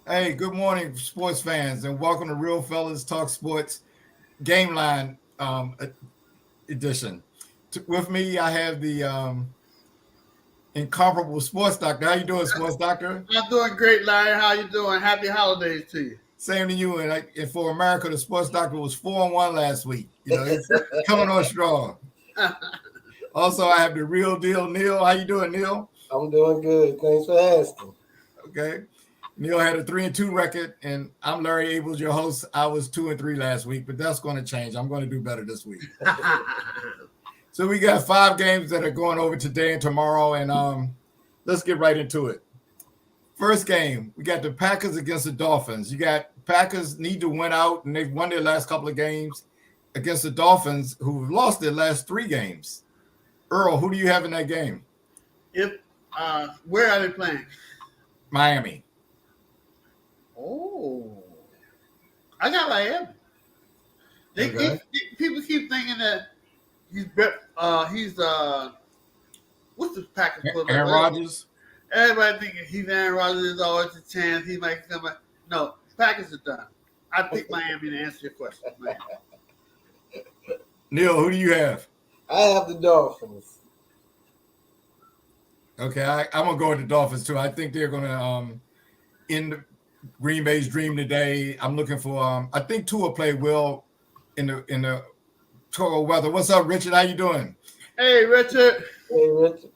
Hey, good morning, sports fans, and welcome to Real Fellas Talk Sports Gameline edition. With me, I have the incomparable sports doctor. How you doing, sports doctor? I'm doing great, Larry. How you doing? Happy holidays to you. Same to you. And for America, the sports doctor was 4-1 last week. He's coming on strong. Also, I have the real deal, Neal. How you doing, Neal? I'm doing good. Thanks for asking. Okay. Neal had a 3-2 record, and I'm Larry Ables, your host. I was 2-3 last week, but that's going to change. I'm going to do better this week. So we got 5 games that are going over today and tomorrow, and let's get right into it. First game, we got the Packers against the Dolphins. You got Packers need to win out, and they've won their last couple of games against the Dolphins, who've lost their last 3 games. Earl, who do you have in that game? if Where are they playing? Miami. Oh, I got Miami. Okay. People keep thinking that he's what's the Packers Aaron quarterback? Rodgers. Everybody thinking he's Aaron Rodgers. There's always a chance he might come back. No, Packers are done. I pick Miami to answer your question. Miami. Neal, who do you have? I have the Dolphins. Okay, I'm gonna go with the Dolphins too. I think they're gonna end Green Bay's dream today. I'm looking for I think Tua played well in the total weather. What's up, Richard? How you doing? Hey, Richard. Hey, Richard.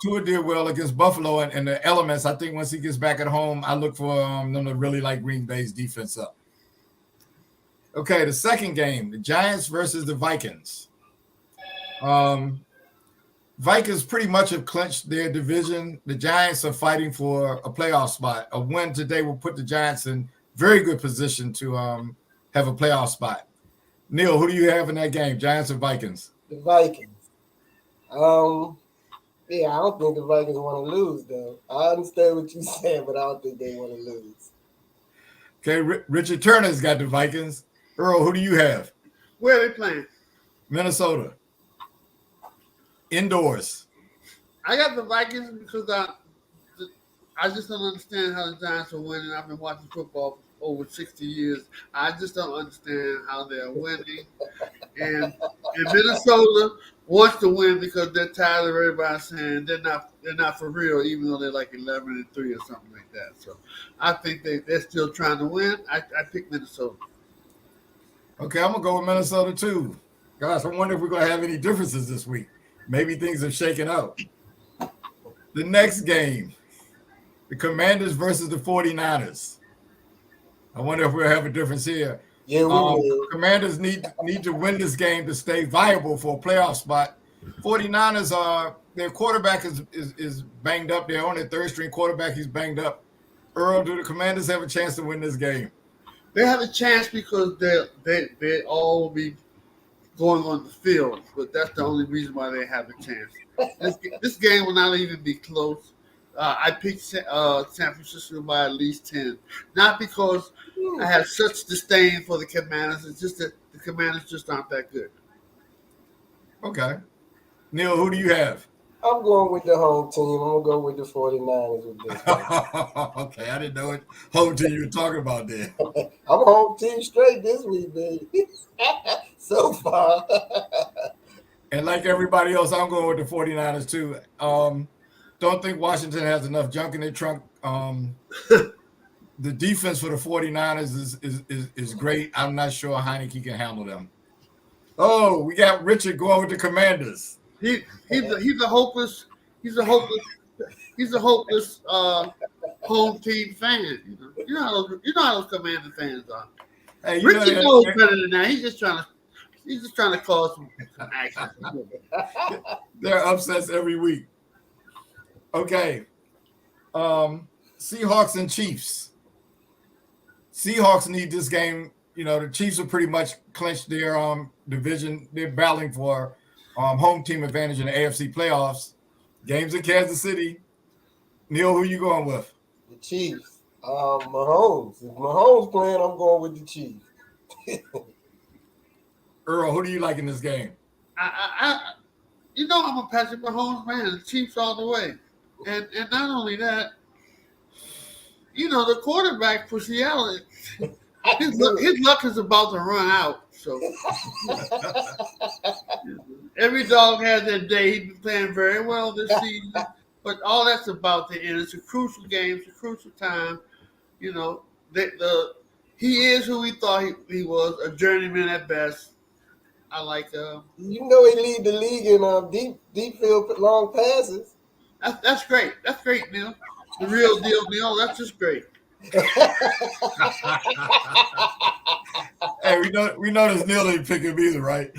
Tua did well against Buffalo and the elements. I think once he gets back at home, I look for them to really light Green Bay's defense up. Okay, the second game, the Giants versus the Vikings. Vikings pretty much have clinched their division. The Giants are fighting for a playoff spot. A win today will put the Giants in very good position to have a playoff spot. Neal, who do you have in that game, Giants or Vikings? The Vikings. Yeah, I don't think the Vikings want to lose, though. I understand what you said, but I don't think they want to lose. Okay, Richard Turner's got the Vikings. Earl, who do you have? Where are they playing? Minnesota. Indoors. I got the Vikings because I just don't understand how the Giants are winning. I've been watching football for over 60 years. I just don't understand how they're winning. And Minnesota wants to win because they're tired of everybody saying they're not for real, even though they're like 11-3 or something like that. So I think they're still trying to win. I pick Minnesota. Okay, I'm gonna go with Minnesota too. Gosh, I wonder if we're gonna have any differences this week. Maybe things have shaken out. The next game, the Commanders versus the 49ers. I wonder if we'll have a difference here. Yeah, we will. Commanders need to win this game to stay viable for a playoff spot. 49ers are their quarterback is banged up. They're on their third string quarterback. He's banged up. Earl, do the Commanders have a chance to win this game? They have a chance because they all will be going on the field, but that's the only reason why they have a chance. This game will not even be close. I picked San Francisco by at least 10, not because I have such disdain for the Commanders. It's just that the Commanders just aren't that good. Okay. Neal, who do you have? I'm going with the home team. I'm going to go with the 49ers with this one. Okay, I didn't know what home team you were talking about there. I'm home team straight this week, baby. So far. And like everybody else, I'm going with the 49ers too. Don't think Washington has enough junk in their trunk. The defense for the 49ers is great. I'm not sure Heineke can handle them. Oh, we got Richard going with the Commanders. He's a hopeless home team fan. You know how those Commander fans are. Hey, Richie knows better than that. He's just trying to cause some action. There are upsets every week. Okay. Seahawks and Chiefs. Seahawks need this game. The Chiefs are pretty much clinched their division. They're battling for home team advantage in the AFC playoffs. Games in Kansas City. Neal, who you going with? The Chiefs. Mahomes. If Mahomes playing, I'm going with the Chiefs. Earl, who do you like in this game? I'm a Patrick Mahomes man. The Chiefs all the way, and not only that, The quarterback for Seattle, his luck is about to run out. So every dog has their day. He's been playing very well this season, but all that's about to end. It's a crucial game. It's a crucial time. You know, he is who we thought he was, a journeyman at best. I like he lead the league in deep field long passes. that's great. That's great, Neil. The real deal, Neil. That's just great. Hey, we noticed Neil ain't picking either, right?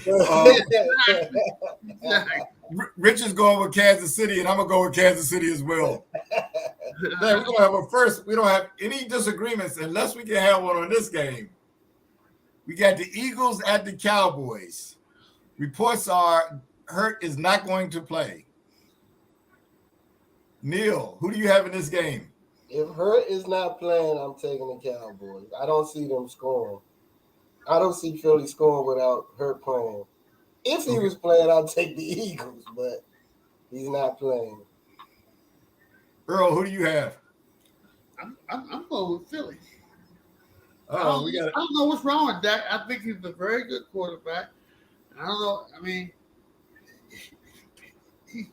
Rich is going with Kansas City, and I'm gonna go with Kansas City as well. Man, we don't have a first. We don't have any disagreements unless we can have one on this game. We got the Eagles at the Cowboys. Reports are Hurt is not going to play. Neil, who do you have in this game? If Hurt is not playing, I'm taking the Cowboys. I don't see them scoring. I don't see Philly scoring without Hurt playing. If he was playing, I'll take the Eagles, but he's not playing. Earl, who do you have? I'm going with Philly. I don't know what's wrong with Dak. I think he's a very good quarterback. I don't know. I mean, he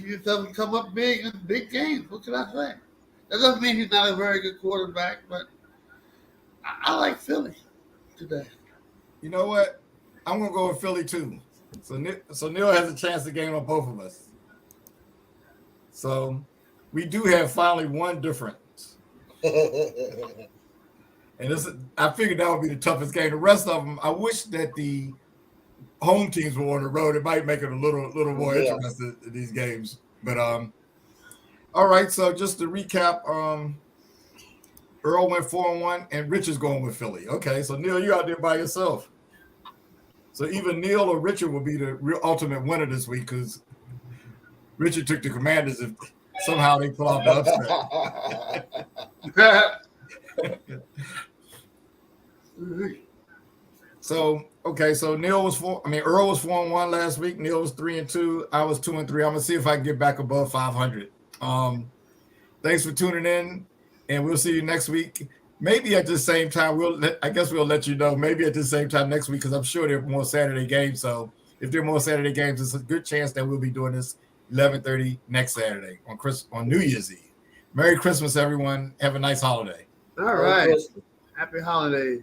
just doesn't come up big in big games. What can I say? That doesn't mean he's not a very good quarterback, but I like Philly today. You know what? I'm going to go with Philly too. So Neil has a chance to gain on both of us. So we do have finally one difference. And I figured that would be the toughest game. The rest of them, I wish that the home teams were on the road. It might make it a little more interesting in these games. But all right. So just to recap, Earl went 4-1, and Rich is going with Philly. Okay, so Neil, you're out there by yourself. So either Neil or Richard will be the real ultimate winner this week because Richard took the Commanders if somehow they pull out the upset. So Earl was 4-1 last week. Neil was 3-2. I was 2-3. I'm gonna see if I can get back above 500. Thanks for tuning in, and we'll see you next week. Maybe at the same time. I guess we'll let you know. Maybe at the same time next week because I'm sure there are more Saturday games. So if there are more Saturday games, it's a good chance that we'll be doing this 11:30 next Saturday on New Year's Eve. Merry Christmas, everyone. Have a nice holiday. All right. Happy holidays.